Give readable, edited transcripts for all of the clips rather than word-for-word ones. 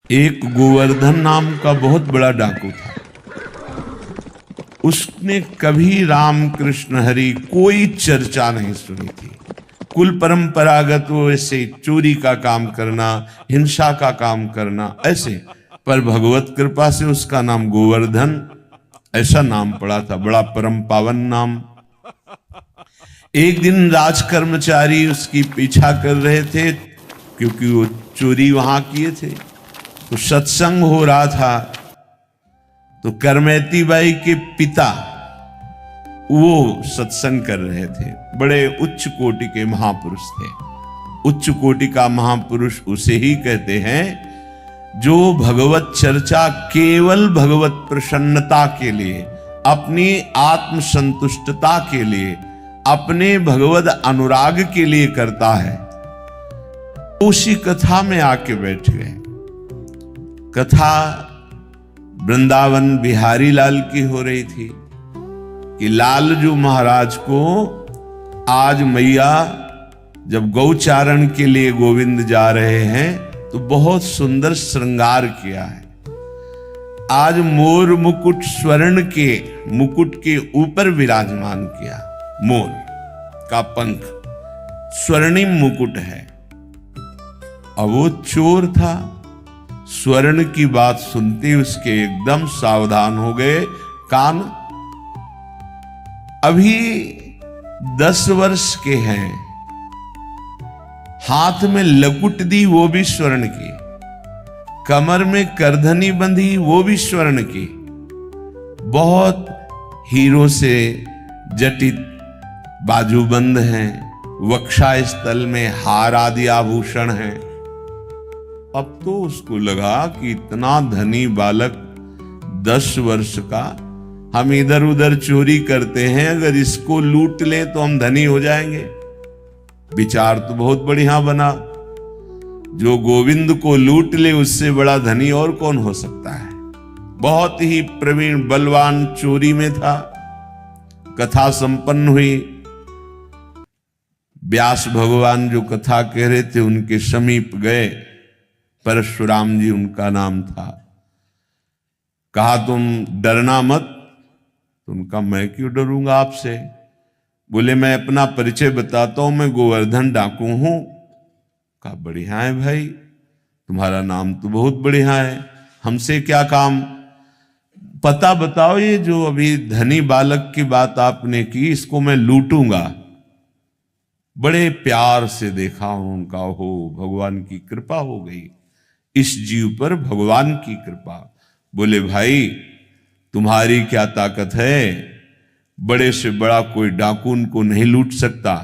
एक गोवर्धन नाम का बहुत बड़ा डाकू था। उसने कभी राम कृष्ण हरि कोई चर्चा नहीं सुनी थी। कुल परंपरागत वो ऐसे चोरी का काम करना, हिंसा का काम करना, ऐसे। पर भगवत कृपा से उसका नाम गोवर्धन ऐसा नाम पड़ा था, बड़ा परम पावन नाम। एक दिन राज कर्मचारी उसकी पीछा कर रहे थे, क्योंकि वो चोरी वहां किए थे। तो सत्संग हो रहा था, तो करमैती बाई के पिता वो सत्संग कर रहे थे। बड़े उच्च कोटि के महापुरुष थे। उच्च कोटि का महापुरुष उसे ही कहते हैं जो भगवत चर्चा केवल भगवत प्रसन्नता के लिए, अपनी आत्म संतुष्टता के लिए, अपने भगवत अनुराग के लिए करता है। उसी कथा में आके बैठ गए। कथा वृंदावन बिहारी लाल की हो रही थी कि लालजू महाराज को आज मैया जब गौचारण के लिए गोविंद जा रहे हैं तो बहुत सुंदर श्रृंगार किया है। आज मोर मुकुट स्वर्ण के मुकुट के ऊपर विराजमान किया। मोर का पंख स्वर्णिम मुकुट है। अब वो चोर था, स्वर्ण की बात सुनते उसके एकदम सावधान हो गए कान। अभी 10 वर्ष के हैं, हाथ में लकुट दी वो भी स्वर्ण की, कमर में करधनी बंधी वो भी स्वर्ण की, बहुत हीरो से जटित बाजूबंद हैं, वक्षा स्थल में हार आदि आभूषण हैं। अब तो उसको लगा कि इतना धनी बालक 10 वर्ष का, हम इधर उधर चोरी करते हैं, अगर इसको लूट लें तो हम धनी हो जाएंगे। विचार तो बहुत बढ़िया बना। जो गोविंद को लूट ले उससे बड़ा धनी और कौन हो सकता है। बहुत ही प्रवीण बलवान चोरी में था। कथा संपन्न हुई। व्यास भगवान जो कथा कह रहे थे उनके समीप गए। परशुराम जी उनका नाम था। कहा तुम डरना मत। उनका मैं क्यों डरूंगा आपसे। बोले मैं अपना परिचय बताता हूं, मैं गोवर्धन डाकू हूं। कहा बढ़िया है भाई, तुम्हारा नाम तो बहुत बढ़िया है, हमसे क्या काम। पता बताओ, ये जो अभी धनी बालक की बात आपने की, इसको मैं लूटूंगा। बड़े प्यार से देखा उनका, हो भगवान की कृपा हो गई इस जीव पर, भगवान की कृपा। बोले भाई तुम्हारी क्या ताकत है, बड़े से बड़ा कोई डाकू उनको नहीं लूट सकता।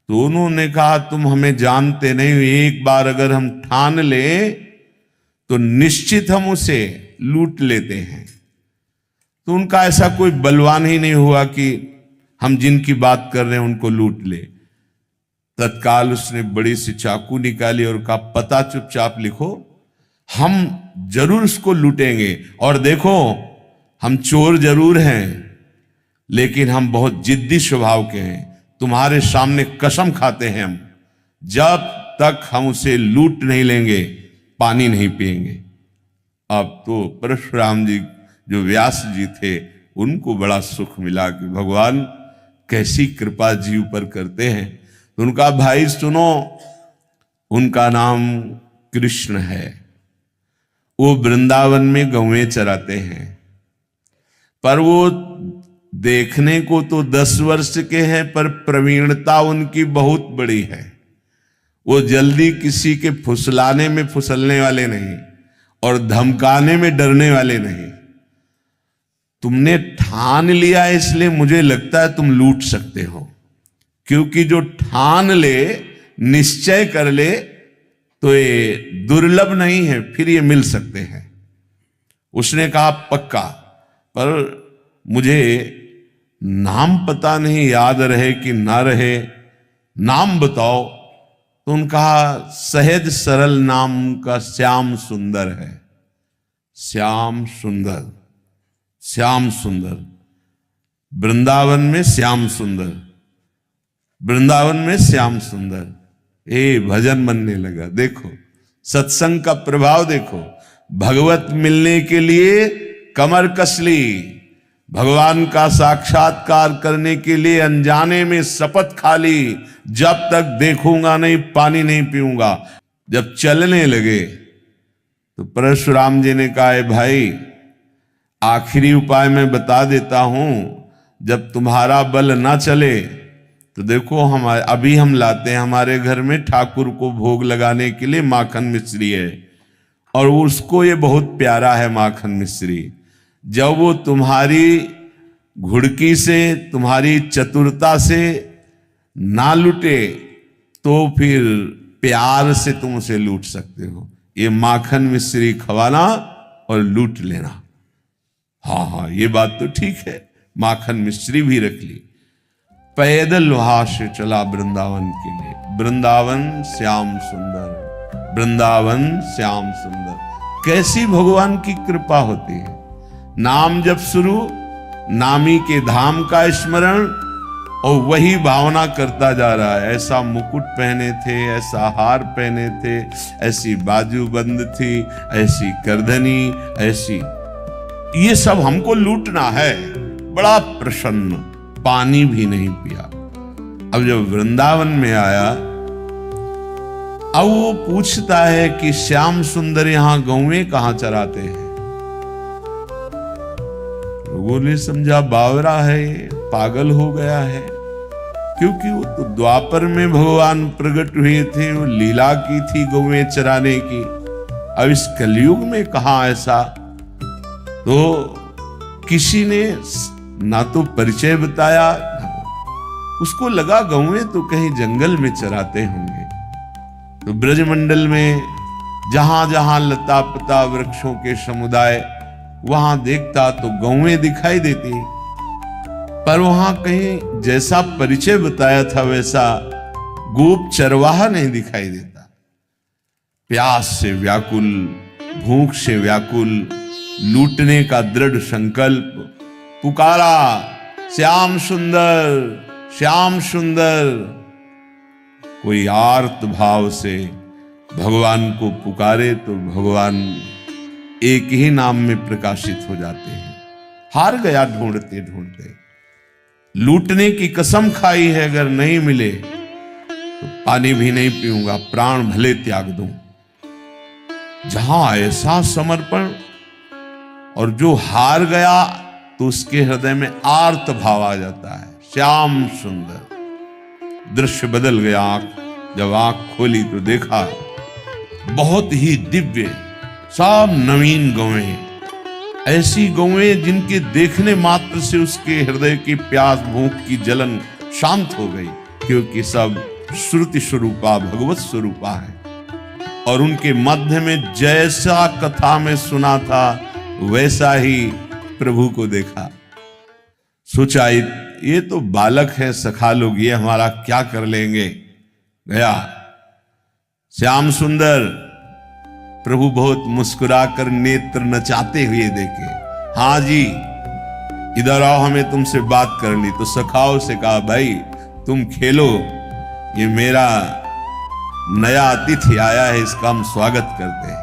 तो उन्होंने कहा तुम हमें जानते नहीं, एक बार अगर हम ठान ले तो निश्चित हम उसे लूट लेते हैं। तो उनका ऐसा कोई बलवान ही नहीं हुआ कि हम जिनकी बात कर रहे हैं उनको लूट ले। तत्काल उसने बड़ी सी चाकू निकाली और कहा पता चुपचाप लिखो, हम जरूर उसको लूटेंगे। और देखो हम चोर जरूर हैं, लेकिन हम बहुत जिद्दी स्वभाव के हैं। तुम्हारे सामने कसम खाते हैं हम, जब तक हम उसे लूट नहीं लेंगे पानी नहीं पिएंगे। अब तो परशुराम जी जो व्यास जी थे उनको बड़ा सुख मिला कि भगवान कैसी कृपा जीव पर करते हैं। तो उनका भाई सुनो, उनका नाम कृष्ण है। वो वृंदावन में गौएं चराते हैं, पर वो देखने को तो 10 वर्ष के हैं, पर प्रवीणता उनकी बहुत बड़ी है। वो जल्दी किसी के फुसलाने में फुसलने वाले नहीं और धमकाने में डरने वाले नहीं। तुमने ठान लिया इसलिए मुझे लगता है तुम लूट सकते हो, क्योंकि जो ठान ले, निश्चय कर ले, तो ये दुर्लभ नहीं है, फिर ये मिल सकते हैं। उसने कहा पक्का, पर मुझे नाम पता नहीं, याद रहे कि ना रहे, नाम बताओ। तो उनका सहज सरल नाम का श्याम सुंदर है। श्याम सुंदर, श्याम सुंदर, वृंदावन में श्याम सुंदर, वृंदावन में श्याम सुंदर। भजन बनने लगा। देखो सत्संग का प्रभाव देखो। भगवत मिलने के लिए कमर कस ली, भगवान का साक्षात्कार करने के लिए अनजाने में शपथ खा ली, जब तक देखूंगा नहीं पानी नहीं पीऊंगा। जब चलने लगे तो परशुराम जी ने कहा, भाई आखिरी उपाय मैं बता देता हूं, जब तुम्हारा बल ना चले तो देखो अभी हम लाते हैं हमारे घर में ठाकुर को भोग लगाने के लिए माखन मिश्री है, और उसको ये बहुत प्यारा है माखन मिश्री। जब वो तुम्हारी घुड़की से, तुम्हारी चतुरता से ना लूटे तो फिर प्यार से तुम उसे लूट सकते हो। ये माखन मिश्री खवाना और लूट लेना। हाँ, ये बात तो ठीक है। माखन मिश्री भी रख ली। पैदल वहां से चला वृंदावन के लिए। वृंदावन श्याम सुंदर, वृंदावन श्याम सुंदर। कैसी भगवान की कृपा होती है। नाम जब शुरू, नामी के धाम का स्मरण, और वही भावना करता जा रहा है। ऐसा मुकुट पहने थे, ऐसा हार पहने थे, ऐसी बाजूबंद थी, ऐसी करधनी, ऐसी, ये सब हमको लूटना है। बड़ा प्रसन्न, पानी भी नहीं पिया। अब जब वृंदावन में आया, अब वो पूछता है कि श्याम सुंदर यहां गौएं कहां चराते हैं। लोगों ने समझा बावरा है, पागल हो गया है, क्योंकि वो तो द्वापर में भगवान प्रकट हुए थे, वो लीला की थी गौएं चराने की। अब इस कलयुग में कहां ऐसा। तो किसी ने ना तो परिचय बताया, उसको लगा गौएं तो कहीं जंगल में चराते होंगे। तो ब्रजमंडल में जहां जहां लता पता वृक्षों के समुदाय, वहां देखता तो गौएं दिखाई देती, पर वहां कहीं जैसा परिचय बताया था वैसा गोप चरवाहा नहीं दिखाई देता। प्यास से व्याकुल, भूख से व्याकुल, लूटने का दृढ़ संकल्प, पुकारा श्याम सुंदर, श्याम सुंदर। कोई आर्त भाव से भगवान को पुकारे तो भगवान एक ही नाम में प्रकाशित हो जाते हैं। हार गया ढूंढते ढूंढते, लूटने की कसम खाई है, अगर नहीं मिले तो पानी भी नहीं पीऊंगा, प्राण भले त्याग दूं। जहां ऐसा समर्पण, और जो हार गया तो उसके हृदय में आर्त भाव आ जाता है। श्याम सुंदर। दृश्य बदल गया। जब आंख खोली तो देखा बहुत ही दिव्य, सब नवीन गौएं, ऐसी गौएं जिनके देखने मात्र से उसके हृदय की प्यास, भूख की जलन शांत हो गई, क्योंकि सब श्रुति स्वरूपा, भगवत स्वरूपा है। और उनके मध्य में जैसा कथा में सुना था वैसा ही प्रभु को देखा। सोचा ये तो बालक है, सखा लोग, ये हमारा क्या कर लेंगे। गया श्याम सुंदर। प्रभु बहुत मुस्कुराकर नेत्र नचाते हुए देखे। हाँ जी, इधर आओ, हमें तुमसे बात करनी। तो सखाओं से कहा, भाई तुम खेलो, ये मेरा नया अतिथि आया है, इसका हम स्वागत करते हैं।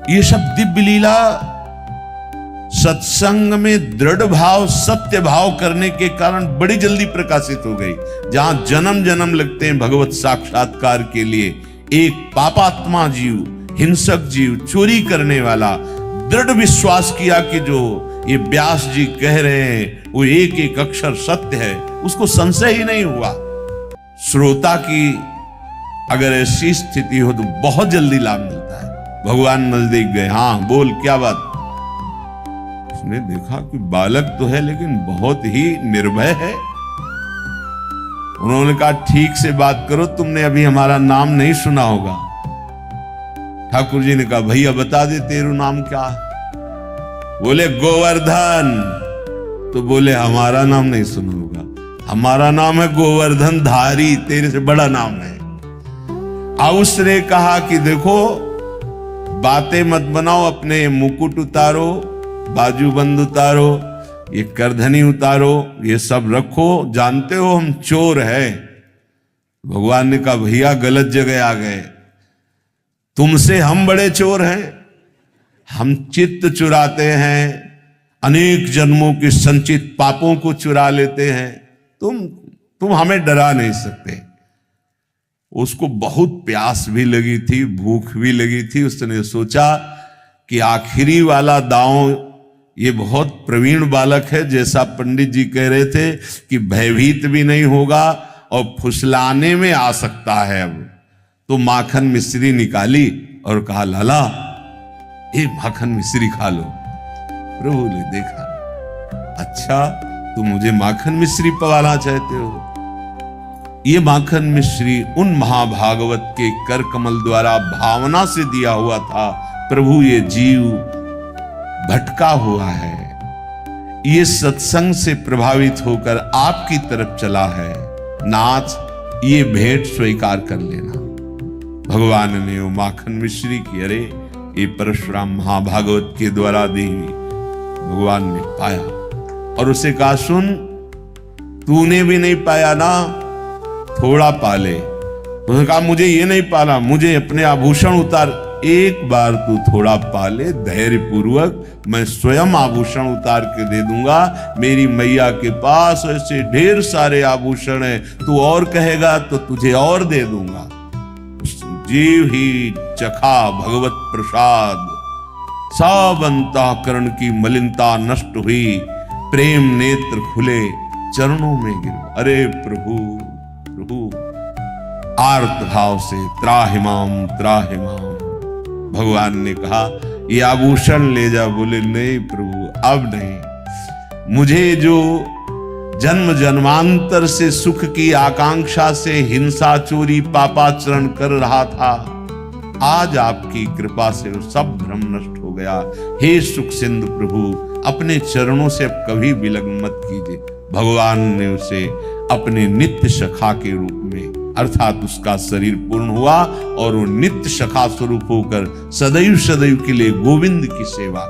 ये सब दिव्य लीला सत्संग में दृढ़ भाव, सत्य भाव करने के कारण बड़ी जल्दी प्रकाशित हो गई। जहां जन्म जन्म लगते हैं भगवत साक्षात्कार के लिए, एक पापात्मा जीव, हिंसक जीव, चोरी करने वाला दृढ़ विश्वास किया कि जो ये व्यास जी कह रहे हैं वो एक एक अक्षर सत्य है, उसको संशय ही नहीं हुआ। श्रोता की अगर ऐसी स्थिति हो तो बहुत जल्दी लाभ मिलता है। भगवान नजदीक गए। हाँ बोल, क्या बात। उसने देखा कि बालक तो है लेकिन बहुत ही निर्भय है। उन्होंने कहा, ठीक से बात करो, तुमने अभी हमारा नाम नहीं सुना होगा। ठाकुर जी ने कहा, भैया बता दे तेरू नाम क्या है। बोले गोवर्धन। तो बोले हमारा नाम नहीं सुना होगा, हमारा नाम है गोवर्धन धारी, तेरे से बड़ा नाम है। अब उसने कहा कि देखो बातें मत बनाओ, अपने मुकुट उतारो, बाजूबंद उतारो, ये करधनी उतारो, ये सब रखो, जानते हो हम चोर हैं। भगवान ने कहा, भैया गलत जगह आ गए। तुमसे हम बड़े चोर हैं? हम चित्त चुराते हैं, अनेक जन्मों के संचित पापों को चुरा लेते हैं, तुम हमें डरा नहीं सकते। उसको बहुत प्यास भी लगी थी, भूख भी लगी थी। उसने सोचा कि आखिरी वाला दांव, ये बहुत प्रवीण बालक है, जैसा पंडित जी कह रहे थे कि भयभीत भी नहीं होगा और फुसलाने में आ सकता है। अब तो माखन मिश्री निकाली और कहा, लाला ये माखन मिश्री खा लो। प्रभु ने देखा, अच्छा तुम मुझे माखन मिश्री पवाना चाहते हो? ये माखन मिश्री उन महाभागवत के कर कमल द्वारा भावना से दिया हुआ था। प्रभु ये जीव भटका हुआ है, ये सत्संग से प्रभावित होकर आपकी तरफ चला है, नाथ ये भेंट स्वीकार कर लेना। भगवान ने वो माखन मिश्री की, अरे ये परशुराम महाभागवत के द्वारा दी हुई, भगवान ने पाया और उसे कहा, सुन तूने भी नहीं पाया ना, थोड़ा पाले। उसने कहा, मुझे ये नहीं पाला, मुझे अपने आभूषण उतार। एक बार तू थोड़ा पाले धैर्य पूर्वक, मैं स्वयं आभूषण उतार के दे दूंगा। मेरी मैया के पास ऐसे ढेर सारे आभूषण हैं, तू और कहेगा तो तुझे और दे दूंगा। जीव ही चखा भगवत प्रसाद, सब अंतःकरण की मलिनता नष्ट हुई, प्रेम नेत्र खुले, चरणों में गिर। अरे प्रभु प्रभु, आर्त भाव से त्राहिमाम त्राहिमाम। भगवान ने कहा, ये आभूषण ले जा। बोले, नहीं प्रभु अब नहीं, मुझे जो जन्म जन्मांतर से सुख की आकांक्षा से हिंसा चोरी पापाचरण कर रहा था, आज आपकी कृपा से वो सब भ्रम नष्ट हो गया। हे सुख सिंधु प्रभु, अपने चरणों से अब कभी विलग्न मत कीजिए। भगवान ने उसे अपने नित्य सखा के रूप में, अर्थात उसका शरीर पूर्ण हुआ और वो नित्य सखा स्वरूप होकर सदैव सदैव के लिए गोविंद की सेवा